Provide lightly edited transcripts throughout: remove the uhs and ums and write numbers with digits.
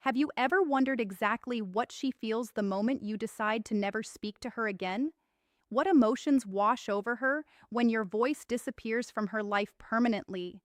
Have you ever wondered exactly what she feels the moment you decide to never speak to her again? What emotions wash over her when your voice disappears from her life permanently?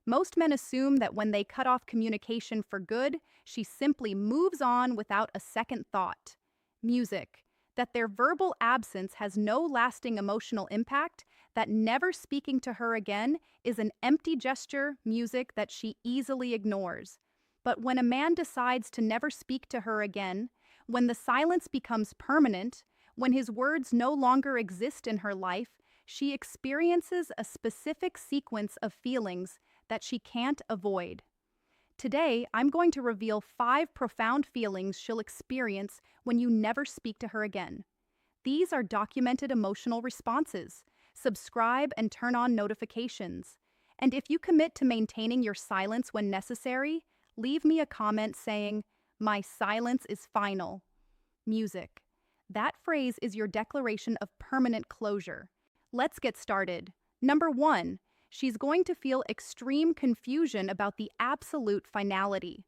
Most men assume that when they cut off communication for good, she simply moves on without a second thought. Music. That their verbal absence has no lasting emotional impact, that never speaking to her again is an empty gesture, music that she easily ignores. But when a man decides to never speak to her again, when the silence becomes permanent, when his words no longer exist in her life, she experiences a specific sequence of feelings that she can't avoid. Today, I'm going to reveal 5 profound feelings she'll experience when you never speak to her again. These are documented emotional responses. Subscribe and turn on notifications. And if you commit to maintaining your silence when necessary, leave me a comment saying, "My silence is final." Music. That phrase is your declaration of permanent closure. Let's get started. Number 1, she's going to feel extreme confusion about the absolute finality.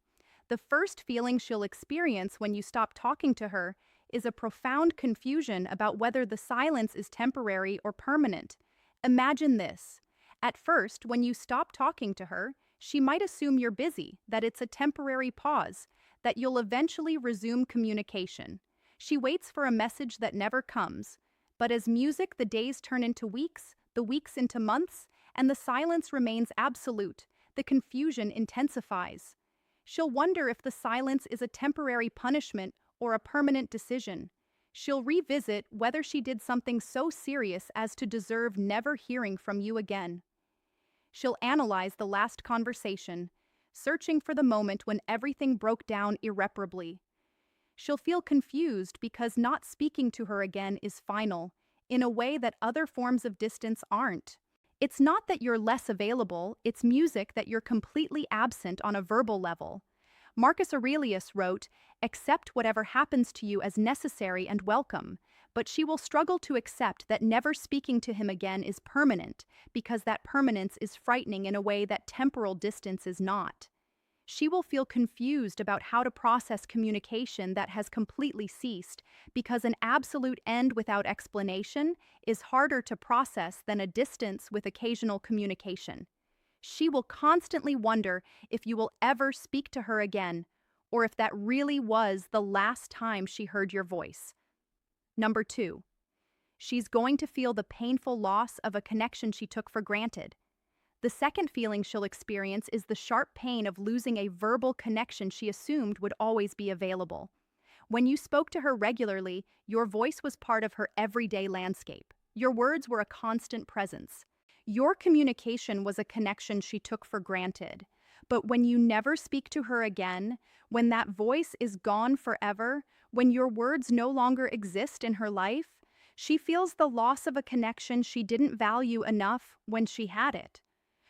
The first feeling she'll experience when you stop talking to her is a profound confusion about whether the silence is temporary or permanent. Imagine this. At first, when you stop talking to her, she might assume you're busy, that it's a temporary pause, that you'll eventually resume communication. She waits for a message that never comes. But as music, the days turn into weeks, the weeks into months, and the silence remains absolute. The confusion intensifies. She'll wonder if the silence is a temporary punishment or a permanent decision. She'll revisit whether she did something so serious as to deserve never hearing from you again. She'll analyze the last conversation, searching for the moment when everything broke down irreparably. She'll feel confused because not speaking to her again is final, in a way that other forms of distance aren't. It's not that you're less available, it's music that you're completely absent on a verbal level. Marcus Aurelius wrote, "Accept whatever happens to you as necessary and welcome," but she will struggle to accept that never speaking to him again is permanent, because that permanence is frightening in a way that temporal distance is not. She will feel confused about how to process communication that has completely ceased, because an absolute end without explanation is harder to process than a distance with occasional communication. She will constantly wonder if you will ever speak to her again, or if that really was the last time she heard your voice. Number 2, she's going to feel the painful loss of a connection she took for granted. The second feeling she'll experience is the sharp pain of losing a verbal connection she assumed would always be available. When you spoke to her regularly, your voice was part of her everyday landscape. Your words were a constant presence. Your communication was a connection she took for granted. But when you never speak to her again, when that voice is gone forever, when your words no longer exist in her life, she feels the loss of a connection she didn't value enough when she had it.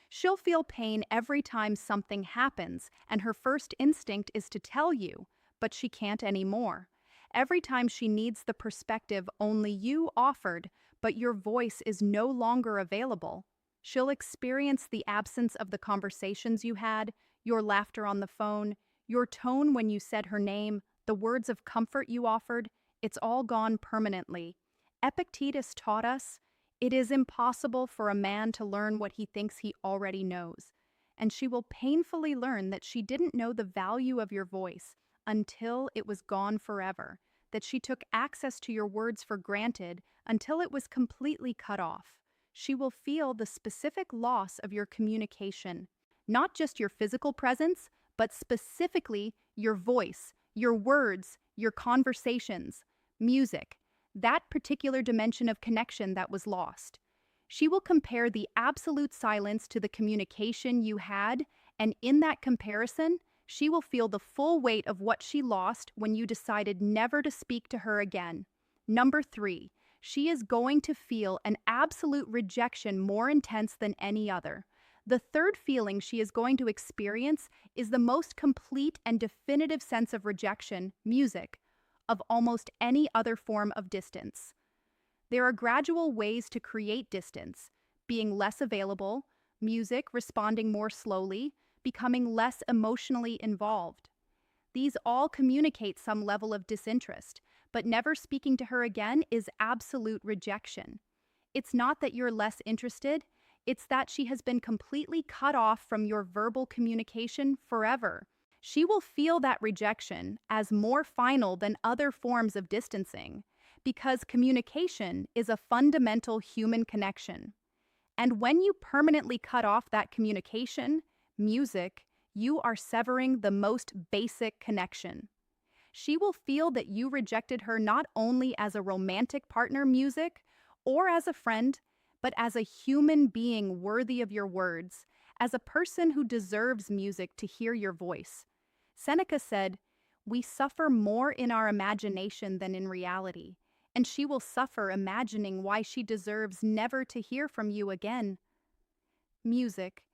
She'll feel pain every time something happens, and her first instinct is to tell you, but she can't anymore. Every time she needs the perspective only you offered, but your voice is no longer available, she'll experience the absence of the conversations you had, your laughter on the phone, your tone when you said her name, the words of comfort you offered. It's all gone permanently. Epictetus taught us, "It is impossible for a man to learn what he thinks he already knows," and she will painfully learn that she didn't know the value of your voice until it was gone forever, that she took access to your words for granted until it was completely cut off. She will feel the specific loss of your communication, not just your physical presence, but specifically your voice, your words, your conversations, music, that particular dimension of connection that was lost. She will compare the absolute silence to the communication you had, and in that comparison, she will feel the full weight of what she lost when you decided never to speak to her again. Number 3, she is going to feel an absolute rejection more intense than any other. The third feeling she is going to experience is the most complete and definitive sense of rejection, music, of almost any other form of distance. There are gradual ways to create distance: being less available, music responding more slowly, becoming less emotionally involved. These all communicate some level of disinterest, but never speaking to her again is absolute rejection. It's not that you're less interested, it's that she has been completely cut off from your verbal communication forever. She will feel that rejection as more final than other forms of distancing, because communication is a fundamental human connection. And when you permanently cut off that communication, music, you are severing the most basic connection. She will feel that you rejected her not only as a romantic partner, music, or as a friend, but as a human being worthy of your words, as a person who deserves music to hear your voice. Seneca said, "We suffer more in our imagination than in reality," and she will suffer imagining why she deserves never to hear from you again. Music.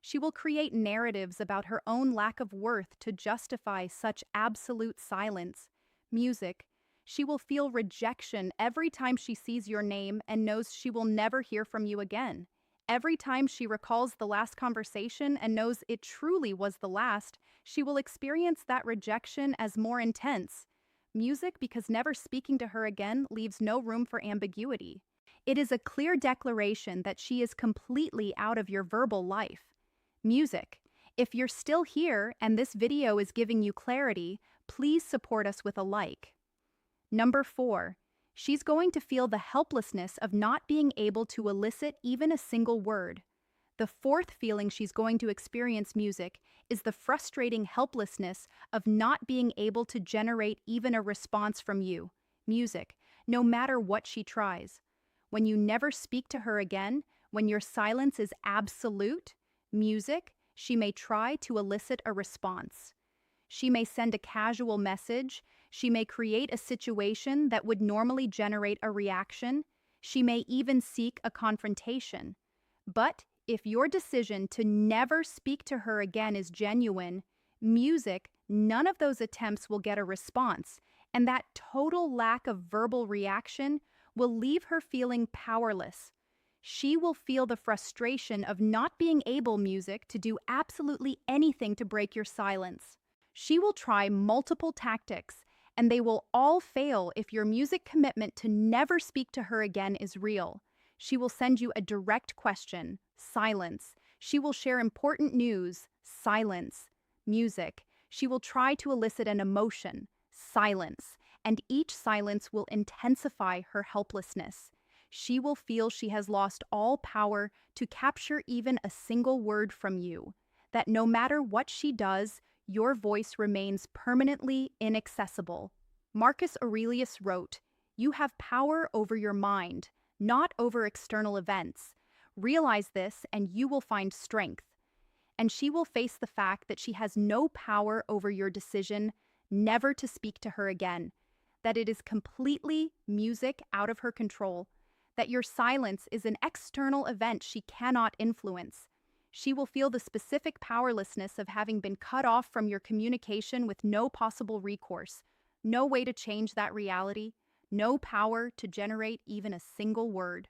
She will create narratives about her own lack of worth to justify such absolute silence. Music. She will feel rejection every time she sees your name and knows she will never hear from you again. Every time she recalls the last conversation and knows it truly was the last, she will experience that rejection as more intense. Music, because never speaking to her again leaves no room for ambiguity. It is a clear declaration that she is completely out of your verbal life. Music. If you're still here and this video is giving you clarity, please support us with a like. Number 4. She's going to feel the helplessness of not being able to elicit even a single word. The fourth feeling she's going to experience, music, is the frustrating helplessness of not being able to generate even a response from you, music, no matter what she tries. When you never speak to her again, when your silence is absolute, music, she may try to elicit a response. She may send a casual message. She may create a situation that would normally generate a reaction. She may even seek a confrontation. But if your decision to never speak to her again is genuine, music, none of those attempts will get a response, and that total lack of verbal reaction will leave her feeling powerless. She will feel the frustration of not being able, music, to do absolutely anything to break your silence. She will try multiple tactics, and they will all fail if your music commitment to never speak to her again is real. She will send you a direct question, silence. She will share important news, silence. Music. She will try to elicit an emotion, silence, and each silence will intensify her helplessness. She will feel she has lost all power to capture even a single word from you, that no matter what she does, your voice remains permanently inaccessible. Marcus Aurelius wrote, "You have power over your mind, not over external events. Realize this and you will find strength." And she will face the fact that she has no power over your decision never to speak to her again, that it is completely, music, out of her control, that your silence is an external event she cannot influence. She will feel the specific powerlessness of having been cut off from your communication with no possible recourse, no way to change that reality, no power to generate even a single word.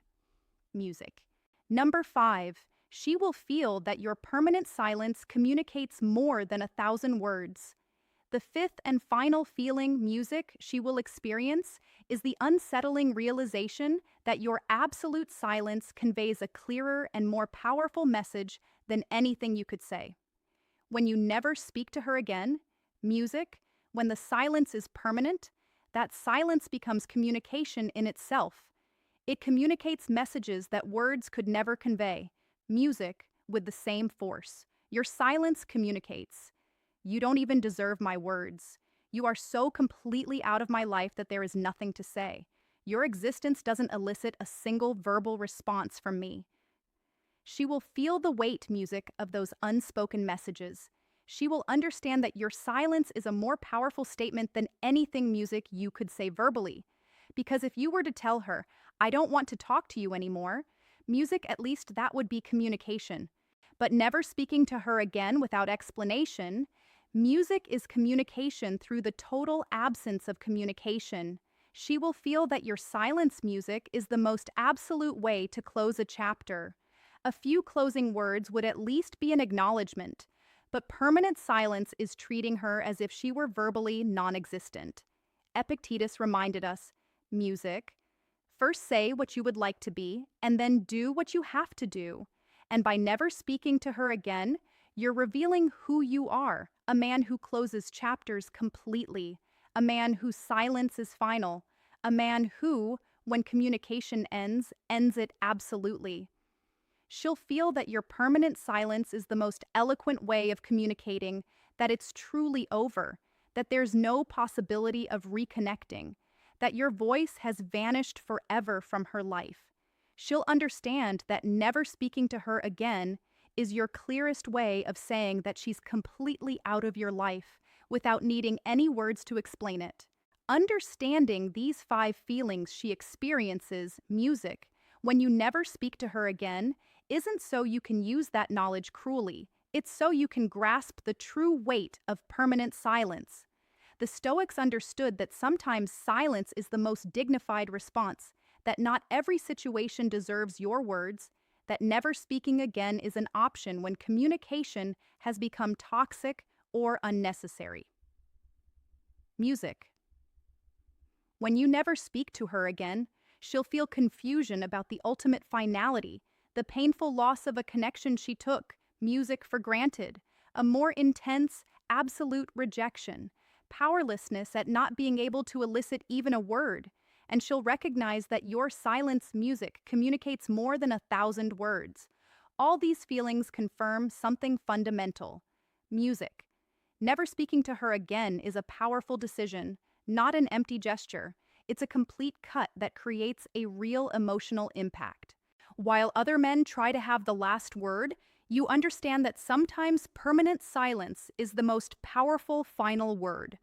Music. Number 5. She will feel that your permanent silence communicates more than 1,000 words. The fifth and final feeling, music, she will experience is the unsettling realization that your absolute silence conveys a clearer and more powerful message than anything you could say. When you never speak to her again, music, when the silence is permanent, that silence becomes communication in itself. It communicates messages that words could never convey, music with the same force. Your silence communicates. You don't even deserve my words. You are so completely out of my life that there is nothing to say. Your existence doesn't elicit a single verbal response from me. She will feel the weight, music, of those unspoken messages. She will understand that your silence is a more powerful statement than anything, music, you could say verbally. Because if you were to tell her, "I don't want to talk to you anymore," music, at least that would be communication. But never speaking to her again without explanation, music is communication through the total absence of communication. She will feel that your silence, music, is the most absolute way to close a chapter. A few closing words would at least be an acknowledgement. But permanent silence is treating her as if she were verbally non existent. Epictetus reminded us music, first say what you would like to be, and then do what you have to do. And by never speaking to her again, you're revealing who you are, a man who closes chapters completely, a man whose silence is final, a man who, when communication ends, ends it absolutely. She'll feel that your permanent silence is the most eloquent way of communicating that it's truly over, that there's no possibility of reconnecting, that your voice has vanished forever from her life. She'll understand that never speaking to her again is your clearest way of saying that she's completely out of your life without needing any words to explain it. Understanding these 5 feelings she experiences, music, when you never speak to her again, isn't so you can use that knowledge cruelly. It's so you can grasp the true weight of permanent silence. The Stoics understood that sometimes silence is the most dignified response, that not every situation deserves your words, that never speaking again is an option when communication has become toxic or unnecessary. Music. When you never speak to her again, she'll feel confusion about the ultimate finality, the painful loss of a connection she took, music for granted, a more intense, absolute rejection, powerlessness at not being able to elicit even a word, and she'll recognize that your silence music communicates more than 1,000 words. All these feelings confirm something fundamental. Music. Never speaking to her again is a powerful decision, not an empty gesture. It's a complete cut that creates a real emotional impact. While other men try to have the last word, you understand that sometimes permanent silence is the most powerful final word.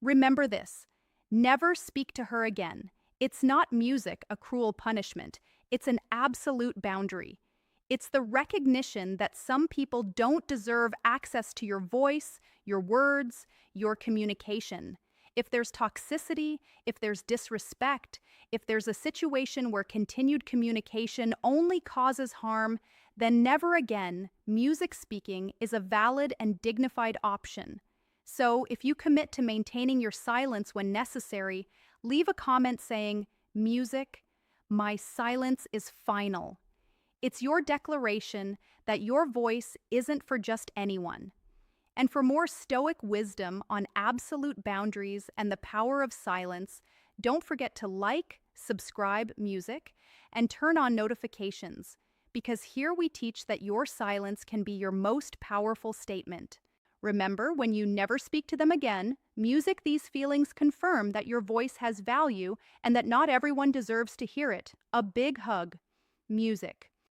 Remember this: never speak to her again. It's not music, a cruel punishment. It's an absolute boundary. It's the recognition that some people don't deserve access to your voice, your words, your communication. If there's toxicity, if there's disrespect, if there's a situation where continued communication only causes harm, then never again, music speaking is a valid and dignified option. So, if you commit to maintaining your silence when necessary, leave a comment saying, "Music, my silence is final." It's your declaration that your voice isn't for just anyone. And for more Stoic wisdom on absolute boundaries and the power of silence, don't forget to like, subscribe music, and turn on notifications, because here we teach that your silence can be your most powerful statement. Remember, when you never speak to them again, music these feelings confirm that your voice has value and that not everyone deserves to hear it. A big hug. Music.